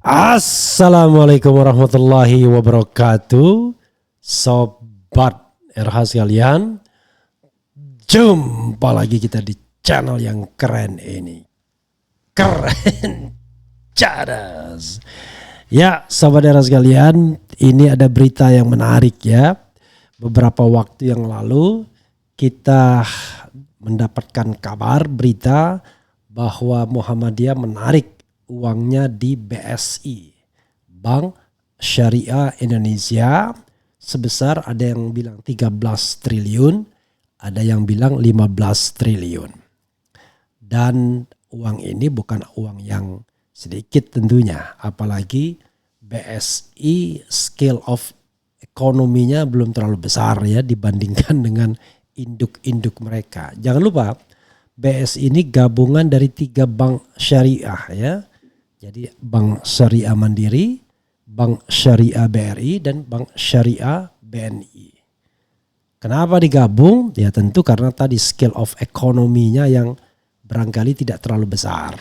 Assalamualaikum warahmatullahi wabarakatuh. Sobat RH sekalian, jumpa lagi kita di channel yang keren ini. Keren cadas. Ya, sobat RH sekalian, ini ada berita yang menarik ya. Beberapa waktu yang lalu kita mendapatkan kabar berita bahwa Muhammadiyah menarik uangnya di BSI, Bank Syariah Indonesia, sebesar ada yang bilang 13 triliun, ada yang bilang 15 triliun. Dan uang ini bukan uang yang sedikit tentunya, apalagi BSI scale of ekonominya belum terlalu besar ya dibandingkan dengan induk-induk mereka. Jangan lupa BSI ini gabungan dari 3 bank syariah ya. Jadi Bank Syariah Mandiri, Bank Syariah BRI, dan Bank Syariah BNI. Kenapa digabung? Ya tentu karena tadi scale of ekonominya yang barangkali tidak terlalu besar.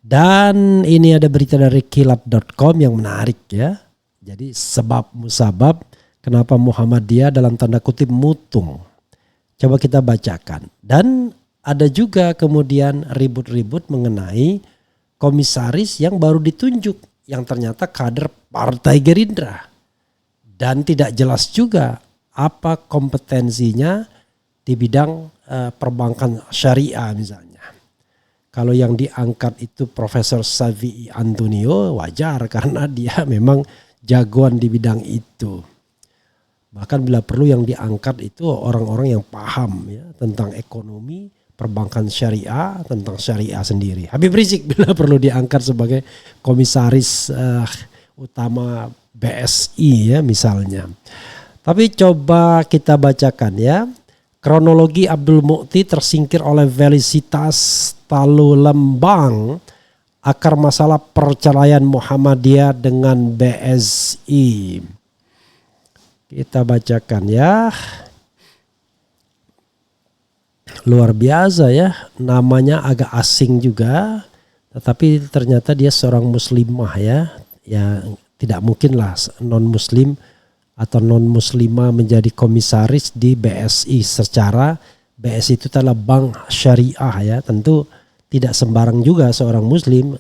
Dan ini ada berita dari kilat.com yang menarik ya. Jadi sebab musabab kenapa Muhammadiyah dalam tanda kutip mutung. Coba kita bacakan. Dan ada juga kemudian ribut-ribut mengenai komisaris yang baru ditunjuk yang ternyata kader Partai Gerindra. Dan tidak jelas juga apa kompetensinya di bidang perbankan syariah misalnya. Kalau yang diangkat itu Profesor Savi Antonio wajar karena dia memang jagoan di bidang itu. Bahkan bila perlu yang diangkat itu orang-orang yang paham ya tentang ekonomi, perbankan syariah, tentang syariah sendiri. Habib Rizik bila perlu diangkat sebagai komisaris utama BSI ya misalnya. Tapi coba kita bacakan ya. Kronologi Abdul Mu'ti tersingkir oleh Felicitas Talulembang, akar masalah perceraian Muhammadiyah dengan BSI. Kita bacakan ya. Luar biasa ya, namanya agak asing juga, tetapi ternyata dia seorang muslimah ya. Ya tidak mungkin lah non muslim atau non muslimah menjadi komisaris di BSI. Secara BSI itu adalah bank syariah ya, tentu tidak sembarang juga seorang muslim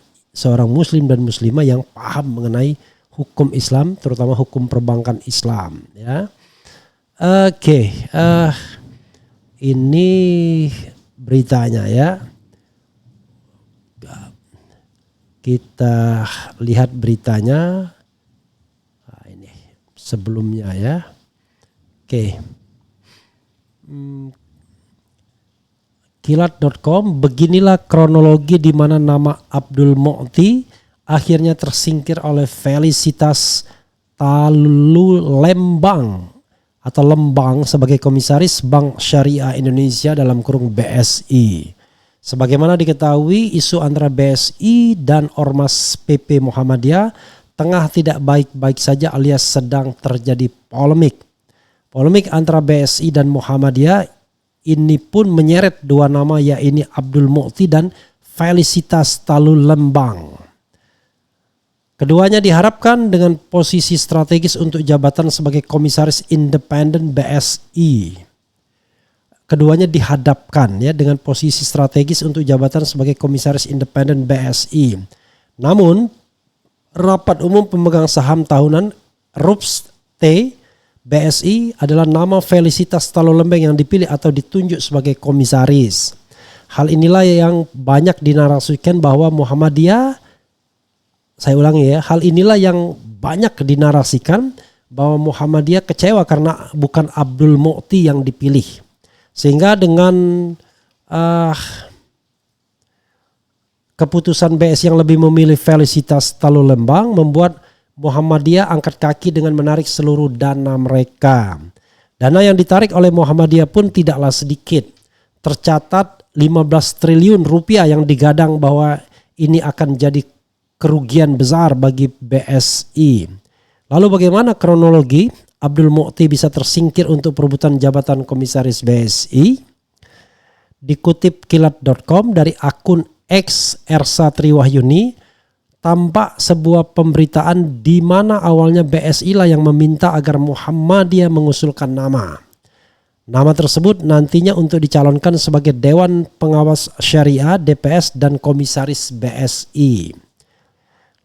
dan muslimah yang paham mengenai hukum Islam, terutama hukum perbankan Islam ya. Ini beritanya ya. Kita lihat beritanya. Nah, ini sebelumnya ya. Kilat.com, beginilah kronologi di mana nama Abdul Mu'ti akhirnya tersingkir oleh Felicitas Talulembang atau Lembang sebagai komisaris Bank Syariah Indonesia dalam kurung BSI. Sebagaimana diketahui, isu antara BSI dan Ormas PP Muhammadiyah tengah tidak baik-baik saja alias sedang terjadi polemik. Polemik antara BSI dan Muhammadiyah ini pun menyeret 2 nama yaitu Abdul Mu'ti dan Felicitas Talulembang. Keduanya diharapkan dengan posisi strategis untuk jabatan sebagai komisaris independen BSI. Keduanya dihadapkan ya dengan posisi strategis untuk jabatan sebagai komisaris independen BSI. Namun rapat umum pemegang saham tahunan RUPS T BSI adalah nama Felicitas Talulembang yang dipilih atau ditunjuk sebagai komisaris. Hal inilah yang banyak dinarasikan bahwa Muhammadiyah, saya ulangi ya, hal inilah yang banyak dinarasikan bahwa Muhammadiyah kecewa karena bukan Abdul Mu'ti yang dipilih. Sehingga dengan keputusan BS yang lebih memilih Felicitas Talulembang membuat Muhammadiyah angkat kaki dengan menarik seluruh dana mereka. Dana yang ditarik oleh Muhammadiyah pun tidaklah sedikit. Tercatat 15 triliun rupiah yang digadang bahwa ini akan jadi kerugian besar bagi BSI. Lalu bagaimana kronologi Abdul Mu'ti bisa tersingkir untuk perebutan jabatan komisaris BSI? Dikutip kilat.com dari akun X Ersa Triwahyuni, tampak sebuah pemberitaan di mana awalnya BSI lah yang meminta agar Muhammadiyah mengusulkan nama. Nama tersebut nantinya untuk dicalonkan sebagai Dewan Pengawas Syariah DPS dan Komisaris BSI.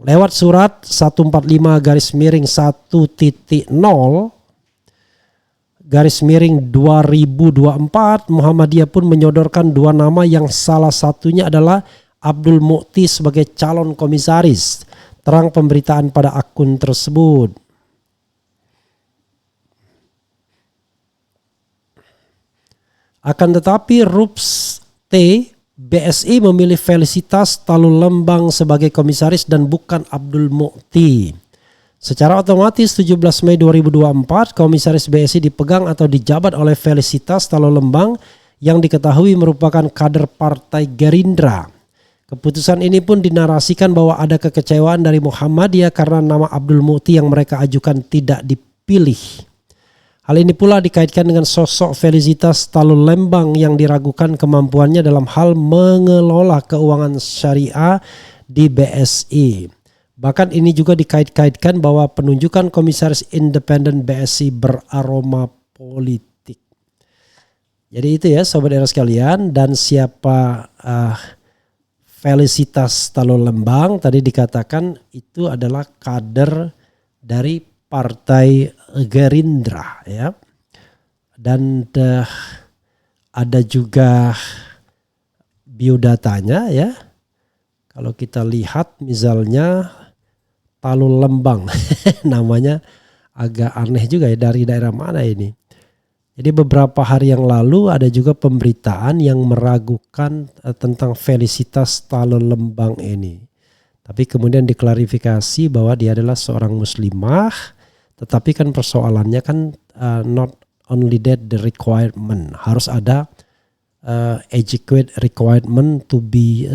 Lewat surat 145-10/2024, Muhammadiyah pun menyodorkan dua nama yang salah satunya adalah Abdul Mu'ti sebagai calon komisaris. Terang pemberitaan pada akun tersebut. Akan tetapi RUPS T BSI memilih Felicitas Talulembang sebagai komisaris dan bukan Abdul Mu'ti. Secara otomatis 17 Mei 2024 komisaris BSI dipegang atau dijabat oleh Felicitas Talulembang yang diketahui merupakan kader Partai Gerindra. Keputusan ini pun dinarasikan bahwa ada kekecewaan dari Muhammadiyah karena nama Abdul Mu'ti yang mereka ajukan tidak dipilih. Hal ini pula dikaitkan dengan sosok Felicitas Talulembang yang diragukan kemampuannya dalam hal mengelola keuangan syariah di BSI. Bahkan ini juga dikait-kaitkan bahwa penunjukan komisaris independen BSI beraroma politik. Jadi itu ya sobat era sekalian, dan siapa Felicitas Talulembang tadi dikatakan itu adalah kader dari Partai Gerindra ya. Dan ada juga biodatanya ya. Kalau kita lihat misalnya Talulembang namanya agak aneh juga ya, dari daerah mana ini. Jadi beberapa hari yang lalu ada juga pemberitaan yang meragukan tentang Felicitas Talulembang ini. Tapi kemudian diklarifikasi bahwa dia adalah seorang muslimah. Tetapi kan persoalannya kan not only that the requirement. Harus ada adequate requirement to be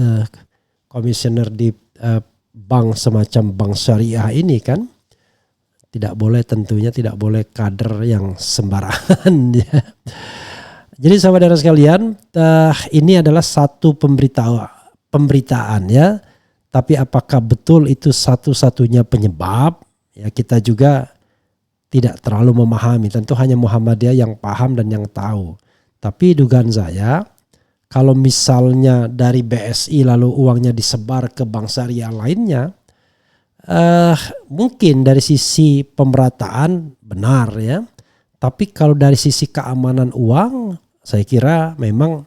commissioner di bank semacam bank syariah ini kan. Tidak boleh, tentunya tidak boleh kader yang sembarangan ya. Jadi saudara sekalian, ini adalah satu pemberitaan ya. Tapi apakah betul itu satu-satunya penyebab? Ya kita juga tidak terlalu memahami. Tentu hanya Muhammadiyah yang paham dan yang tahu. Tapi dugaan saya, kalau misalnya dari BSI lalu uangnya disebar ke bank syariah lainnya, mungkin dari sisi pemerataan benar ya. Tapi kalau dari sisi keamanan uang, saya kira memang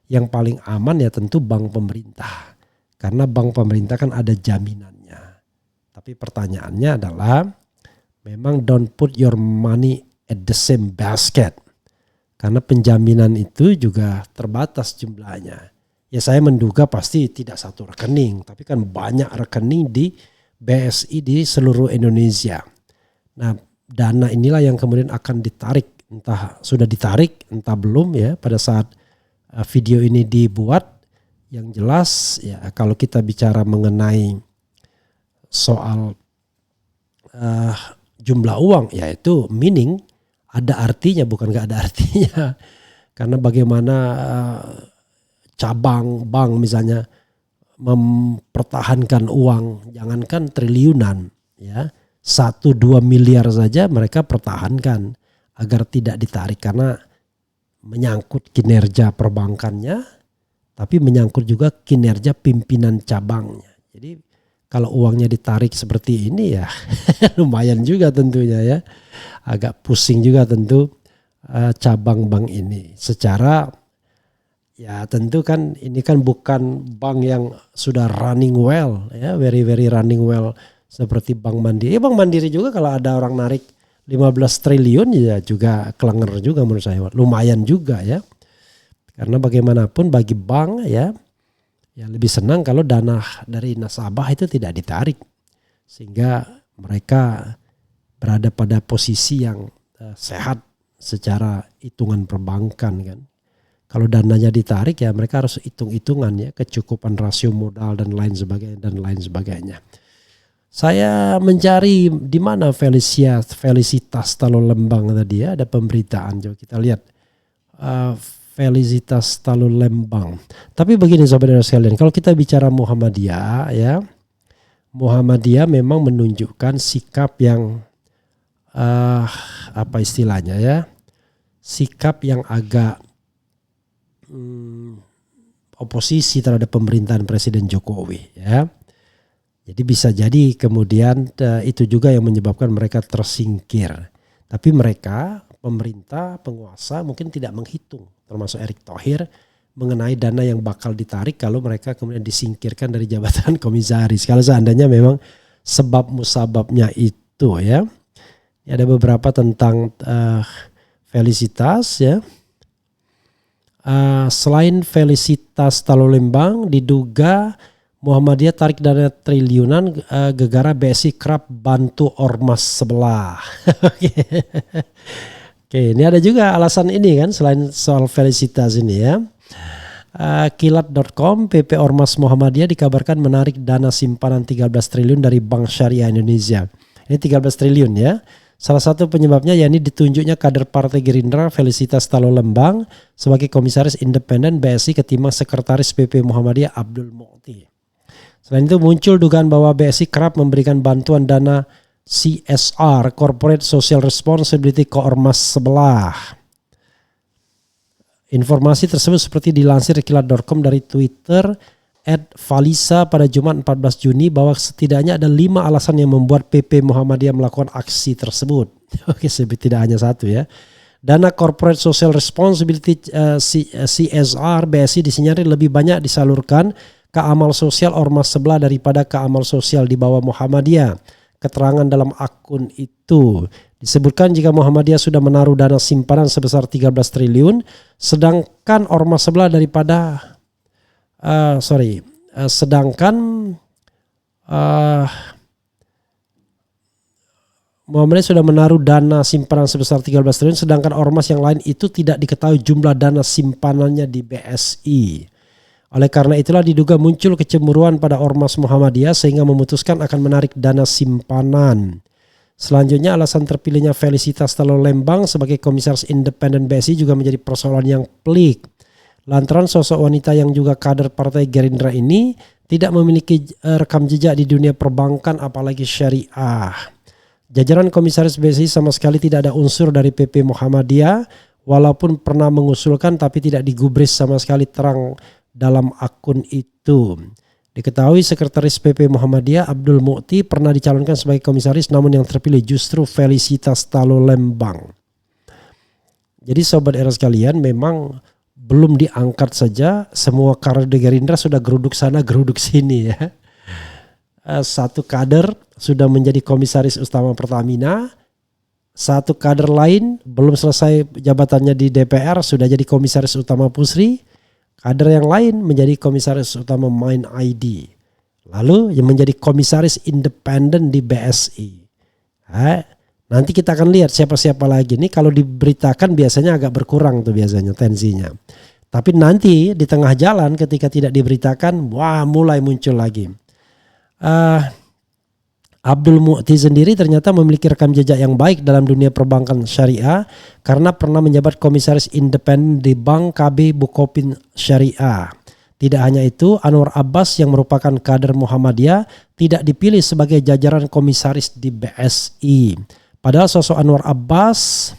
yang paling aman ya tentu bank pemerintah. Karena bank pemerintah kan ada jaminannya. Tapi pertanyaannya adalah, memang don't put your money at the same basket. Karena penjaminan itu juga terbatas jumlahnya. Ya saya menduga pasti tidak satu rekening. Tapi kan banyak rekening di BSI di seluruh Indonesia. Nah dana inilah yang kemudian akan ditarik. Entah sudah ditarik, entah belum ya pada saat video ini dibuat. Yang jelas ya kalau kita bicara mengenai soal jumlah uang, yaitu meaning ada artinya, bukan gak ada artinya. Karena bagaimana cabang bank misalnya mempertahankan uang, jangankan triliunan ya, 1-2 miliar saja mereka pertahankan agar tidak ditarik. Karena menyangkut kinerja perbankannya, tapi menyangkut juga kinerja pimpinan cabangnya. Jadi kalau uangnya ditarik seperti ini ya lumayan juga tentunya ya. Agak pusing juga tentu cabang bank ini. Secara ya tentu kan ini kan bukan bank yang sudah running well ya. Very running well seperti Bank Mandiri. Bank Mandiri juga kalau ada orang narik 15 triliun ya juga kelenger juga menurut saya. Lumayan juga ya. Karena bagaimanapun bagi bank ya lebih senang kalau dana dari nasabah itu tidak ditarik. Sehingga mereka berada pada posisi yang sehat secara hitungan perbankan kan. Kalau dananya ditarik ya mereka harus hitung-hitungan ya, kecukupan rasio modal dan lain sebagainya. Saya mencari di mana Felicitas Talulembang tadi ya, ada pemberitaan, coba kita lihat. Felicitas Talulembang. Tapi begini saudara sekalian, kalau kita bicara Muhammadiyah ya, Muhammadiyah memang menunjukkan sikap yang apa istilahnya ya, sikap yang agak oposisi terhadap pemerintahan Presiden Jokowi ya. Jadi bisa jadi kemudian itu juga yang menyebabkan mereka tersingkir. Tapi mereka, pemerintah, penguasa mungkin tidak menghitung, termasuk Erick Thohir, mengenai dana yang bakal ditarik kalau mereka kemudian disingkirkan dari jabatan komisaris. Kalau seandainya memang sebab musababnya itu ya. Ini ada beberapa tentang Felicitas ya. Selain Felicitas Talolembang, diduga Muhammadiyah tarik dana triliunan gegara BSI kerap bantu ormas sebelah. Oke, ini ada juga alasan ini kan selain soal Felicitas ini ya. Kilat.com, PP Ormas Muhammadiyah dikabarkan menarik dana simpanan 13 triliun dari Bank Syariah Indonesia. Ini 13 triliun ya. Salah satu penyebabnya yakni ditunjuknya kader Partai Gerindra Felicitas Talolembang sebagai komisaris independen BSI ketimbang sekretaris PP Muhammadiyah Abdul Mu'ti. Selain itu muncul dugaan bahwa BSI kerap memberikan bantuan dana CSR (Corporate Social Responsibility) ke ormas sebelah. Informasi tersebut seperti dilansir Kilat.com dari Twitter @Falisa pada Jumat 14 Juni bahwa setidaknya ada 5 alasan yang membuat PP Muhammadiyah melakukan aksi tersebut. Oke, tidak hanya satu ya. Dana Corporate Social Responsibility CSR BSI disinyalir lebih banyak disalurkan ke amal sosial ormas sebelah daripada ke amal sosial di bawah Muhammadiyah. Keterangan dalam akun itu disebutkan jika Muhammadiyah sudah menaruh dana simpanan sebesar 13 triliun, sedangkan ormas sebelah daripada Muhammadiyah sudah menaruh dana simpanan sebesar 13 triliun, sedangkan ormas yang lain itu tidak diketahui jumlah dana simpanannya di BSI. Oleh karena itulah diduga muncul kecemburuan pada ormas Muhammadiyah sehingga memutuskan akan menarik dana simpanan. Selanjutnya alasan terpilihnya Felicitas Talolembang sebagai komisaris independen BSI juga menjadi persoalan yang pelik. Lantaran sosok wanita yang juga kader Partai Gerindra ini tidak memiliki rekam jejak di dunia perbankan apalagi syariah. Jajaran komisaris BSI sama sekali tidak ada unsur dari PP Muhammadiyah walaupun pernah mengusulkan tapi tidak digubris sama sekali terang dalam akun itu. Diketahui sekretaris PP Muhammadiyah Abdul Mu'ti pernah dicalonkan sebagai komisaris namun yang terpilih justru Felicitas Talolembang. Jadi sobat era sekalian, memang belum diangkat saja semua kader Gerindra sudah geruduk sana geruduk sini ya. Satu kader sudah menjadi komisaris utama Pertamina, satu kader lain belum selesai jabatannya di DPR sudah jadi komisaris utama Pusri. Kader yang lain menjadi komisaris utama Mind ID. Lalu yang menjadi komisaris independen di BSI. Nanti kita akan lihat siapa-siapa lagi. Nih kalau diberitakan biasanya agak berkurang tuh biasanya tensinya. Tapi nanti di tengah jalan ketika tidak diberitakan, wah mulai muncul lagi. Abdul Mu'ti sendiri ternyata memiliki rekam jejak yang baik dalam dunia perbankan syariah karena pernah menjabat komisaris independen di Bank KB Bukopin Syariah. Tidak hanya itu, Anwar Abbas yang merupakan kader Muhammadiyah tidak dipilih sebagai jajaran komisaris di BSI. Padahal sosok Anwar Abbas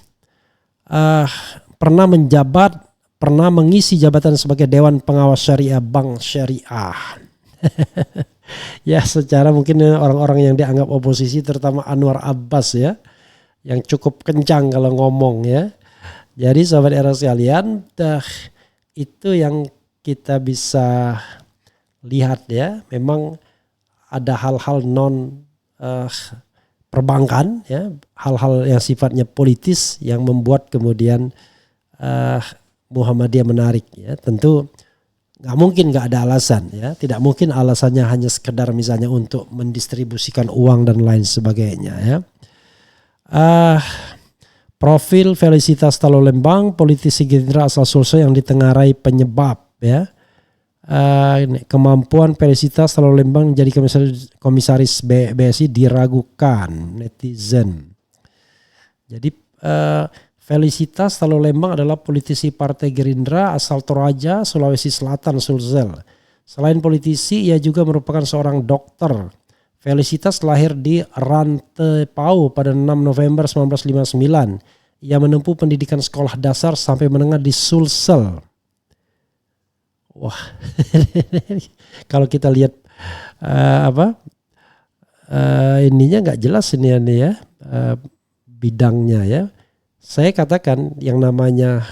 pernah mengisi jabatan sebagai Dewan Pengawas Syariah Bank Syariah. Ya secara mungkin orang-orang yang dianggap oposisi terutama Anwar Abbas ya yang cukup kencang kalau ngomong ya. Jadi sahabat era sekalian itu yang kita bisa lihat ya, memang ada hal-hal non perbankan ya, hal-hal yang sifatnya politis yang membuat kemudian Muhammadiyah menarik ya. Tentu nggak mungkin nggak ada alasan ya, tidak mungkin alasannya hanya sekedar misalnya untuk mendistribusikan uang dan lain sebagainya ya. Profil Felicitas Talolembang, politisi Gerindra asal Sulsel yang ditengarai penyebab ya. Kemampuan Felicitas Talolembang menjadi komisaris BSI diragukan netizen. Jadi Felicitas Talolembang adalah politisi Partai Gerindra asal Toraja, Sulawesi Selatan, Sulsel. Selain politisi, ia juga merupakan seorang dokter. Felicitas lahir di Rantepao pada 6 November 1959. Ia menempuh pendidikan sekolah dasar sampai menengah di Sulsel. Wah, kalau kita lihat ininya nggak jelas ini ya, bidangnya ya. Saya katakan yang namanya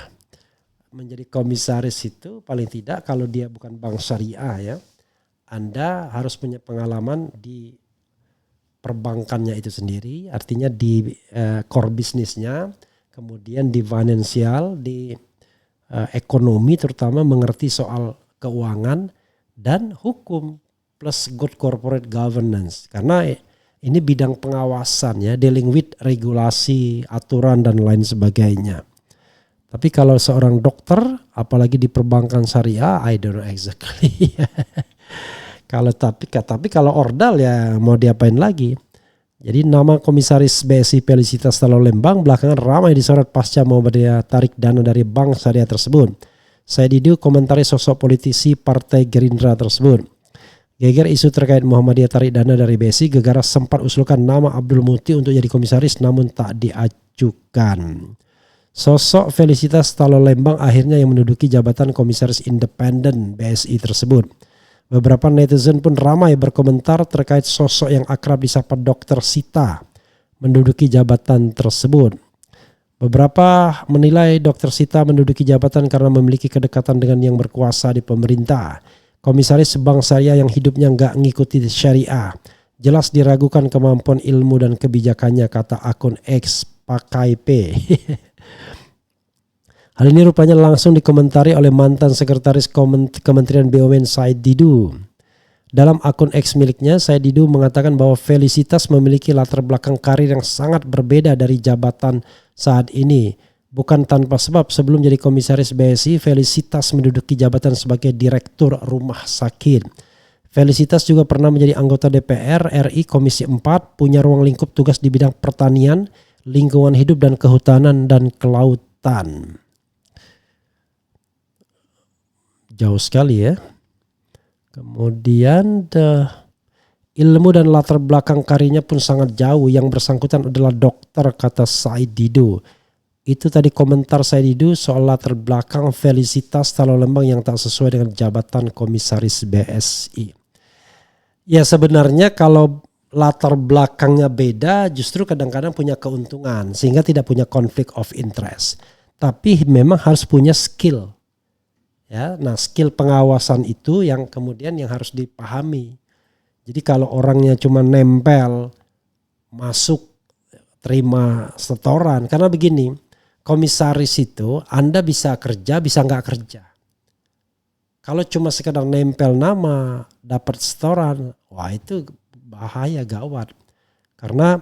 menjadi komisaris itu paling tidak kalau dia bukan bank syariah ya, Anda harus punya pengalaman di perbankannya itu sendiri, artinya di core bisnisnya, kemudian di finansial, di ekonomi terutama mengerti soal keuangan dan hukum plus good corporate governance. Karena ini bidang pengawasan ya, dealing with regulasi, aturan dan lain sebagainya. Tapi kalau seorang dokter, apalagi di perbankan syariah, I don't know exactly. Tapi kalau ordal ya mau diapain lagi. Jadi nama komisaris BSI Felicitas Talolembang belakangan ramai disorot pasca Muhammadiyah tarik dana dari bank syariah tersebut. Saya Didu komentari sosok politisi Partai Gerindra tersebut. Geger isu terkait Muhammadiyah tarik dana dari BSI, Gegara sempat usulkan nama Abdul Muti untuk jadi komisaris namun tak diajukan. Sosok Felicitas Talolembang akhirnya yang menduduki jabatan komisaris independen BSI tersebut. Beberapa netizen pun ramai berkomentar terkait sosok yang akrab disapa Dr. Sita menduduki jabatan tersebut. Beberapa menilai Dr. Sita menduduki jabatan karena memiliki kedekatan dengan yang berkuasa di pemerintah. Komisaris bank syariah yang hidupnya nggak ngikuti syariah. Jelas diragukan kemampuan ilmu dan kebijakannya, kata akun X Pakai P. Hal ini rupanya langsung dikomentari oleh mantan sekretaris Kementerian BUMN Said Didu. Dalam akun X miliknya, Said Didu mengatakan bahwa Felicitas memiliki latar belakang karir yang sangat berbeda dari jabatan saat ini. Bukan tanpa sebab sebelum jadi komisaris BSI, Felicitas menduduki jabatan sebagai direktur rumah sakit. Felicitas juga pernah menjadi anggota DPR RI Komisi 4, punya ruang lingkup tugas di bidang pertanian, lingkungan hidup dan kehutanan dan kelautan. Jauh sekali ya. Kemudian ilmu dan latar belakang karirnya pun sangat jauh. Yang bersangkutan adalah dokter, kata Said Didu. Itu tadi komentar Said Didu soal latar belakang Felicitas Talolembang yang tak sesuai dengan jabatan komisaris BSI. Ya sebenarnya kalau latar belakangnya beda justru kadang-kadang punya keuntungan sehingga tidak punya konflik of interest. Tapi memang harus punya skill. Ya, nah skill pengawasan itu yang kemudian yang harus dipahami. Jadi kalau orangnya cuma nempel, masuk, terima setoran. Karena begini, komisaris itu Anda bisa kerja, bisa nggak kerja. Kalau cuma sekedar nempel nama, dapat setoran, wah itu bahaya, gawat. Karena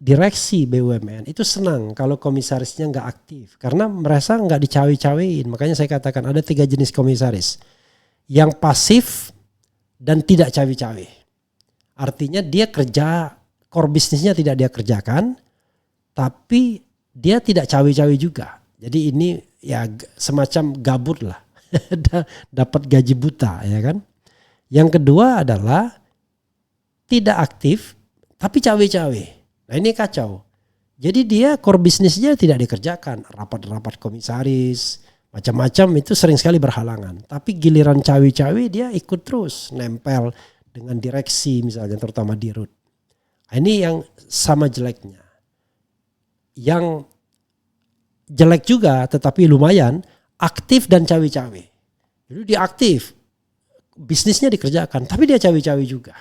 direksi BUMN itu senang kalau komisarisnya nggak aktif karena merasa nggak dicawi-cawiin. Makanya saya katakan ada 3 jenis komisaris. Yang pasif dan tidak cawi-cawi. Artinya dia kerja, core bisnisnya tidak dia kerjakan, tapi dia tidak cawi-cawi juga. Jadi ini ya semacam gabut lah. Dapat gaji buta ya kan. Yang kedua adalah tidak aktif tapi cawi-cawi. Nah ini kacau. Jadi dia core bisnisnya tidak dikerjakan. Rapat-rapat komisaris, macam-macam itu sering sekali berhalangan. Tapi giliran cawi-cawi dia ikut terus. Nempel dengan direksi misalnya terutama di RUT. Nah, ini yang sama jeleknya. Yang jelek juga tetapi lumayan aktif dan cawi-cawi. Jadi dia aktif. Bisnisnya dikerjakan tapi dia cawi-cawi juga.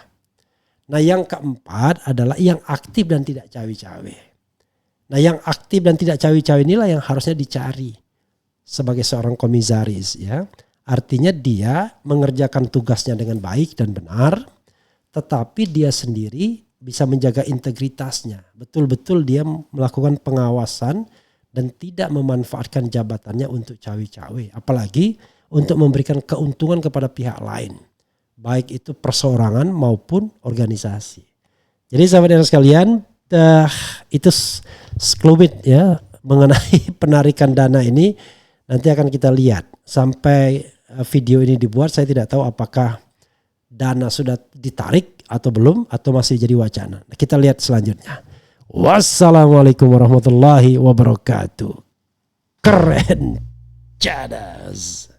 Nah yang keempat adalah yang aktif dan tidak cawi-cawi. Nah yang aktif dan tidak cawi-cawi inilah yang harusnya dicari sebagai seorang komisaris ya. Artinya dia mengerjakan tugasnya dengan baik dan benar, tetapi dia sendiri bisa menjaga integritasnya. Betul-betul dia melakukan pengawasan dan tidak memanfaatkan jabatannya untuk cawi-cawi. Apalagi untuk memberikan keuntungan kepada pihak lain. Baik itu perseorangan maupun organisasi. Jadi sahabat sekalian, itu sekelumit ya mengenai penarikan dana ini. Nanti akan kita lihat sampai video ini dibuat. Saya tidak tahu apakah dana sudah ditarik atau belum, atau masih jadi wacana. Kita lihat selanjutnya. Wassalamualaikum warahmatullahi wabarakatuh. Keren cadas.